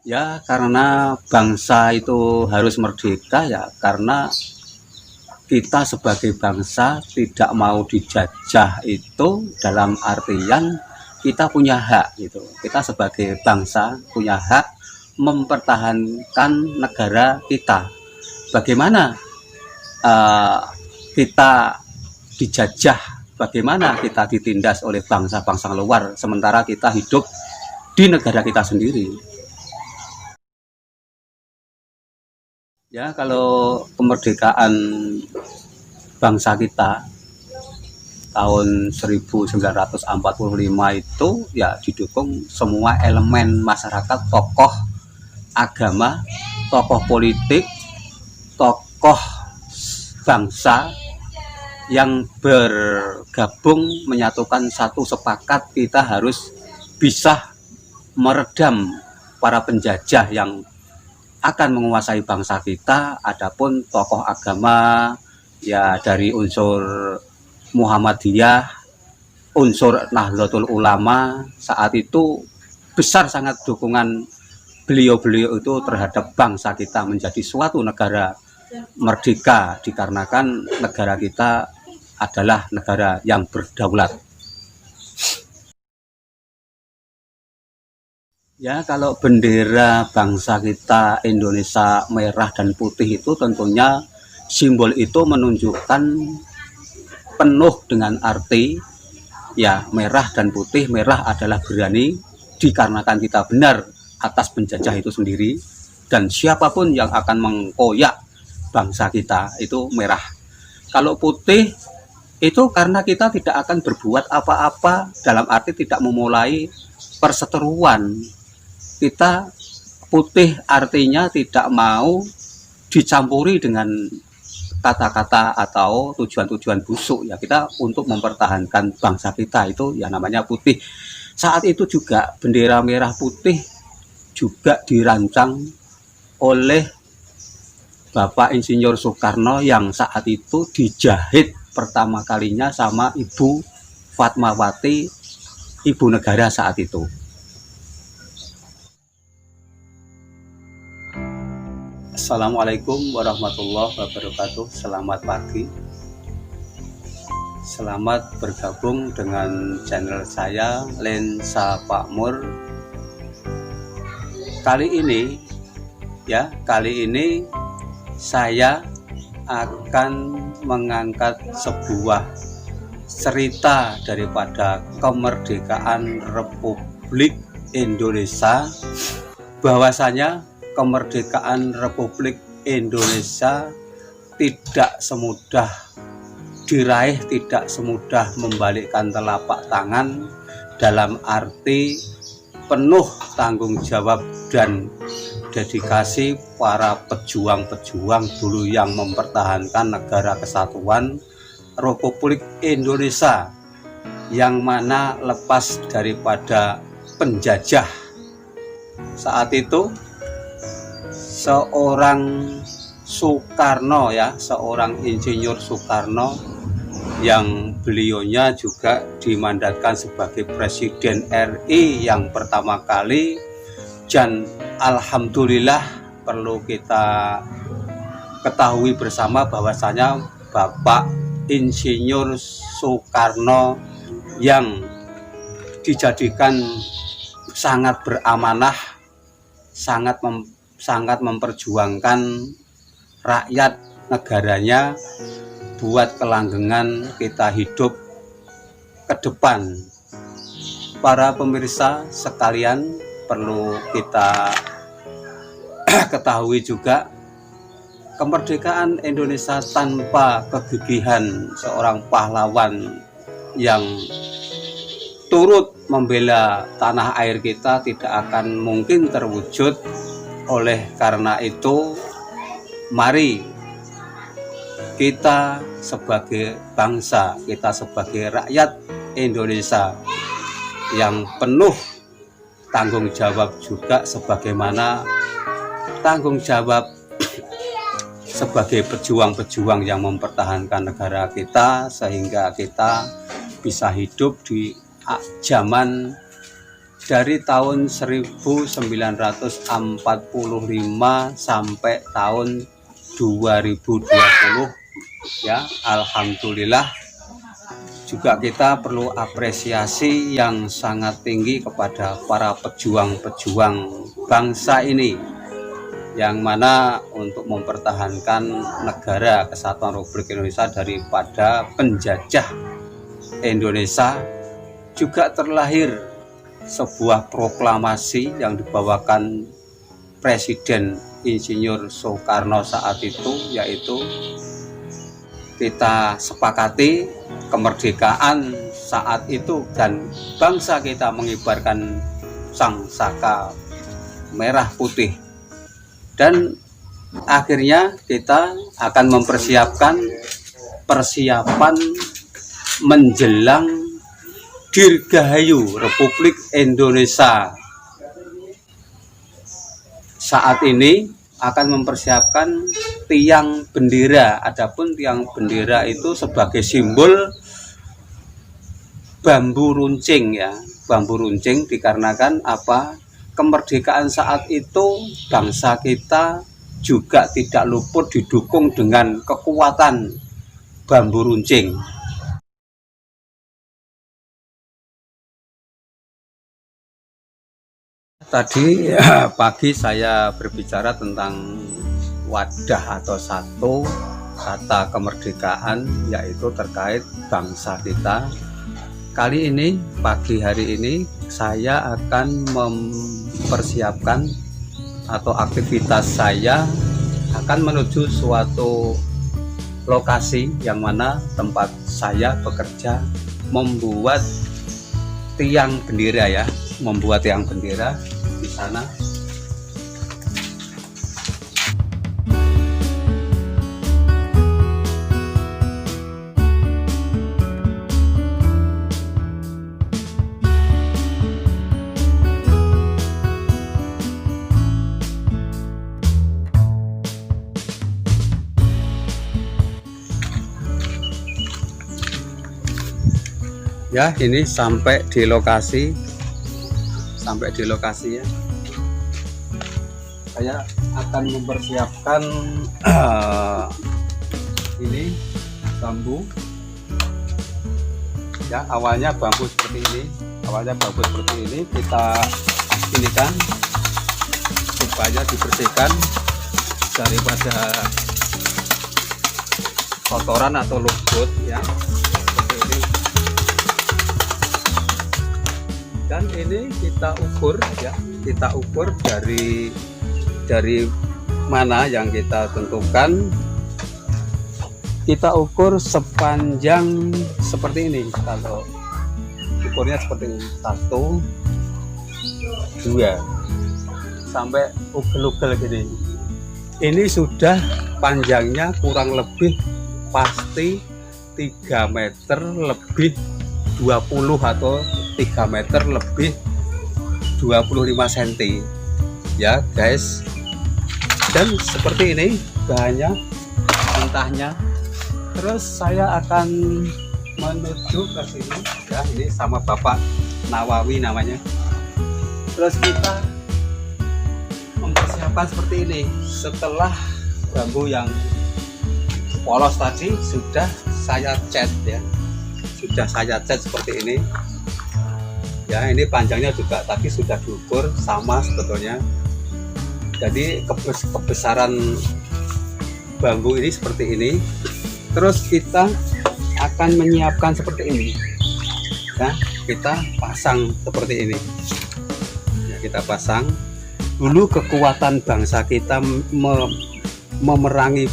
Ya, karena bangsa itu harus merdeka ya karena kita sebagai bangsa tidak mau dijajah itu dalam artian kita punya hak gitu. Kita sebagai bangsa punya hak mempertahankan negara kita. Bagaimana uh, kita dijajah, bagaimana kita ditindas oleh bangsa-bangsa luar sementara kita hidup di negara kita sendiri. Ya, kalau kemerdekaan bangsa kita tahun 1945 itu ya didukung semua elemen masyarakat, tokoh agama, tokoh politik, tokoh bangsa yang bergabung menyatukan satu sepakat kita harus bisa meredam para penjajah yang akan menguasai bangsa kita. Adapun tokoh agama ya dari unsur Muhammadiyah, unsur Nahdlatul Ulama, saat itu besar sangat dukungan beliau-beliau itu terhadap bangsa kita menjadi suatu negara merdeka dikarenakan negara kita adalah negara yang berdaulat. Ya, kalau bendera bangsa kita Indonesia merah dan putih itu tentunya simbol itu menunjukkan penuh dengan arti ya, merah dan putih. Merah adalah berani dikarenakan kita benar atas penjajah itu sendiri, dan siapapun yang akan mengkoyak bangsa kita itu merah. Kalau putih itu karena kita tidak akan berbuat apa-apa, dalam arti tidak memulai perseteruan. Kita putih artinya tidak mau dicampuri dengan kata-kata atau tujuan-tujuan busuk ya, kita untuk mempertahankan bangsa kita itu ya namanya putih. Saat itu juga bendera merah putih juga dirancang oleh Bapak Insinyur Soekarno yang saat itu dijahit pertama kalinya sama Ibu Fatmawati, ibu negara saat itu. Assalamualaikum warahmatullahi wabarakatuh. Selamat pagi. Selamat bergabung dengan channel saya Lensa Pakmur. Kali ini saya akan mengangkat sebuah cerita daripada kemerdekaan Republik Indonesia, bahwasanya kemerdekaan Republik Indonesia tidak semudah diraih, tidak semudah membalikkan telapak tangan, dalam arti penuh tanggung jawab dan dedikasi para pejuang-pejuang dulu yang mempertahankan negara kesatuan Republik Indonesia yang mana lepas daripada penjajah. Saat itu seorang Soekarno ya, seorang Insinyur Soekarno yang beliaunya juga dimandatkan sebagai Presiden RI yang pertama kali, dan alhamdulillah perlu kita ketahui bersama bahwasanya Bapak Insinyur Soekarno yang dijadikan sangat beramanah, sangat memperjuangkan rakyat negaranya buat kelanggengan kita hidup ke depan. Para pemirsa sekalian, perlu kita ketahui juga kemerdekaan Indonesia tanpa kegigihan seorang pahlawan yang turut membela tanah air kita tidak akan mungkin terwujud. Oleh karena itu, mari kita sebagai bangsa, kita sebagai rakyat Indonesia yang penuh tanggung jawab juga sebagaimana tanggung jawab sebagai pejuang-pejuang yang mempertahankan negara kita, sehingga kita bisa hidup di zaman dari tahun 1945 sampai tahun 2020 ya. Alhamdulillah juga kita perlu apresiasi yang sangat tinggi kepada para pejuang-pejuang bangsa ini, yang mana untuk mempertahankan negara kesatuan Republik Indonesia daripada penjajah Indonesia. Juga terlahir sebuah proklamasi yang dibawakan Presiden Insinyur Soekarno saat itu, yaitu kita sepakati kemerdekaan saat itu dan bangsa kita mengibarkan sang saka merah putih. Dan akhirnya kita akan mempersiapkan persiapan menjelang Dirgahayu Republik Indonesia. Saat ini akan mempersiapkan tiang bendera. Adapun tiang bendera itu sebagai simbol bambu runcing ya. Bambu runcing dikarenakan apa? Kemerdekaan saat itu bangsa kita juga tidak luput didukung dengan kekuatan bambu runcing. Tadi pagi saya berbicara tentang wadah atau satu kata kemerdekaan, yaitu terkait bangsa kita. Kali ini, pagi hari ini, saya akan mempersiapkan atau aktivitas saya akan menuju suatu lokasi yang mana tempat saya bekerja membuat tiang bendera ya, membuat tiang bendera di sana. Ya, ini sampai di lokasi ya. Saya akan mempersiapkan ini bambu ya. Awalnya bambu seperti ini kita inikan supaya dibersihkan daripada kotoran atau lumpur ya. Dan ini kita ukur ya, kita ukur dari mana yang kita tentukan. Kita ukur sepanjang seperti ini. Kalau ukurnya seperti ini, 1, 2 sampai ugel-ugel gini. Ini sudah panjangnya kurang lebih pasti 3 meter lebih 20 atau 3 meter lebih 25 cm ya guys. Dan seperti ini bahannya, mentahnya. Terus saya akan menuju ke sini ya, ini sama Bapak Nawawi namanya. Terus kita mempersiapkan seperti ini. Setelah bambu yang polos tadi sudah saya cat ya, sudah saya cat seperti ini ya. Ini panjangnya juga tadi sudah diukur sama sebetulnya. Jadi kebesaran bambu ini seperti ini. Terus kita akan menyiapkan seperti ini ya, kita pasang seperti ini ya, kita pasang dulu. Kekuatan bangsa kita memerangi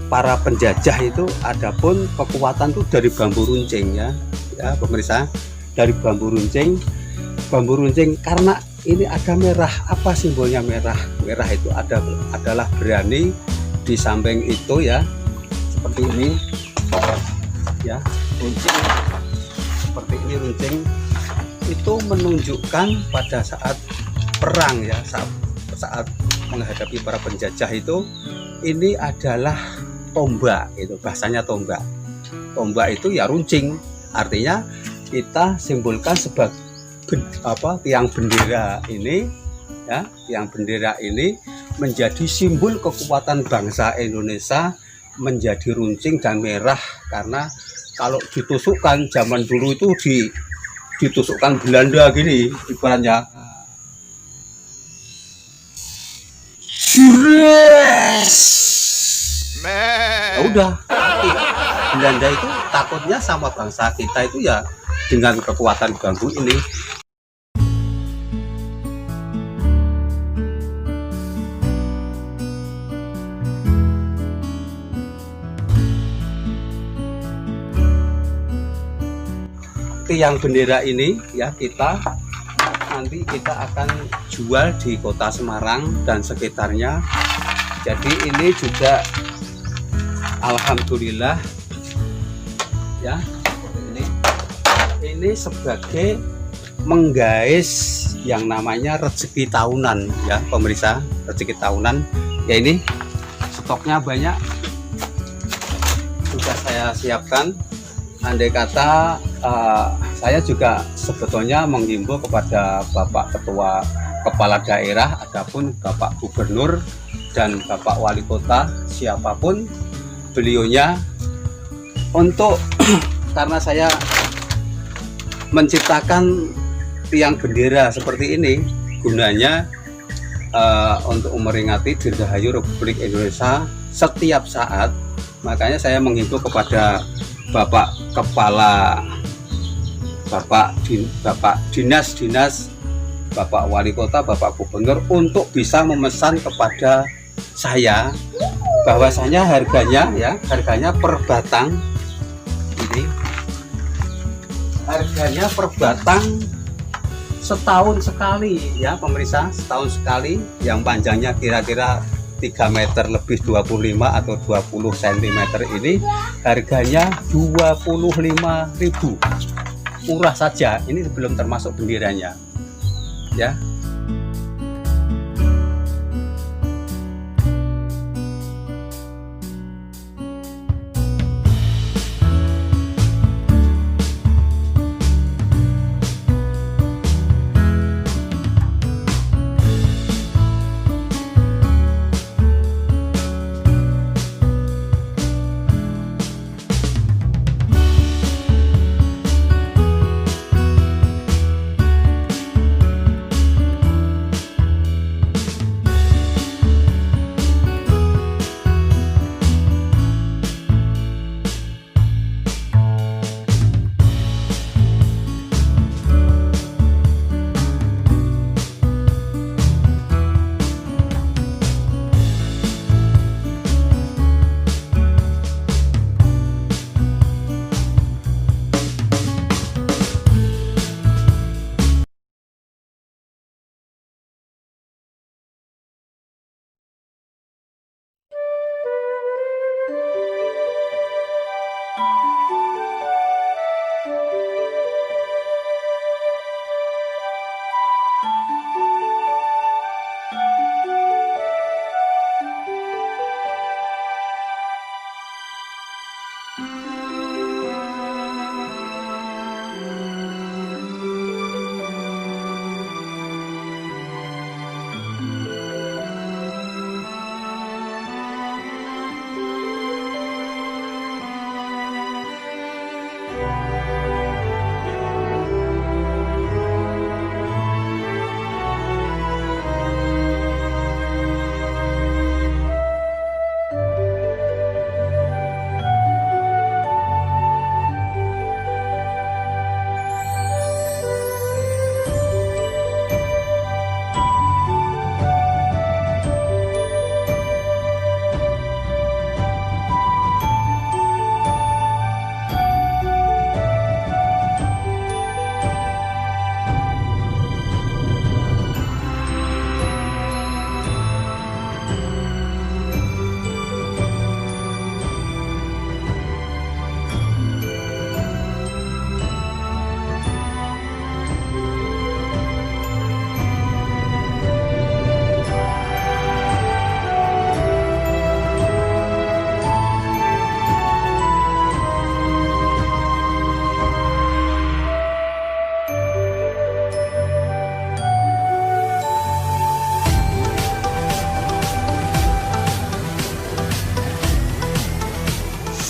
para penjajah itu, adapun kekuatan itu dari bambu runcing ya pemirsa, dari bambu runcing karena ini ada merah. Apa simbolnya merah? Merah itu adalah berani. Di samping itu ya seperti ini ya, runcing seperti ini. Runcing itu menunjukkan pada saat perang ya, saat menghadapi para penjajah itu, ini adalah tombak, itu bahasanya tombak. Tombak itu ya runcing, artinya kita simbolkan tiang bendera ini, ya, tiang bendera ini menjadi simbol kekuatan bangsa Indonesia, menjadi runcing dan merah karena kalau ditusukkan zaman dulu itu ditusukkan Belanda gini ibaratnya. Ya udah, Belanda itu takutnya sama bangsa kita itu ya dengan kekuatan bambu ini. Tiang bendera ini ya nanti kita akan jual di kota Semarang dan sekitarnya. Jadi ini juga alhamdulillah ya, ini sebagai menggais yang namanya rezeki tahunan ya pemirsa, rezeki tahunan ya. Ini stoknya banyak, sudah saya siapkan. Andai kata saya juga sebetulnya menghimbau kepada Bapak Ketua Kepala Daerah, adapun Bapak Gubernur dan Bapak Wali Kota, siapapun beliaunya, untuk karena saya menciptakan tiang bendera seperti ini gunanya untuk memperingati Dirgahayu Republik Indonesia setiap saat. Makanya saya menghimbau kepada Bapak Kepala, Bapak Dinas, Bapak Wali Kota, Bapak Gubernur untuk bisa memesan kepada saya bahwasanya harganya per batang ini, harganya per batang setahun sekali ya pemirsa, setahun sekali, yang panjangnya kira-kira 3 meter lebih 25 atau 20 cm ini harganya 25.000, murah saja. Ini belum termasuk benderanya ya.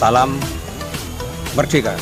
Salam merdeka.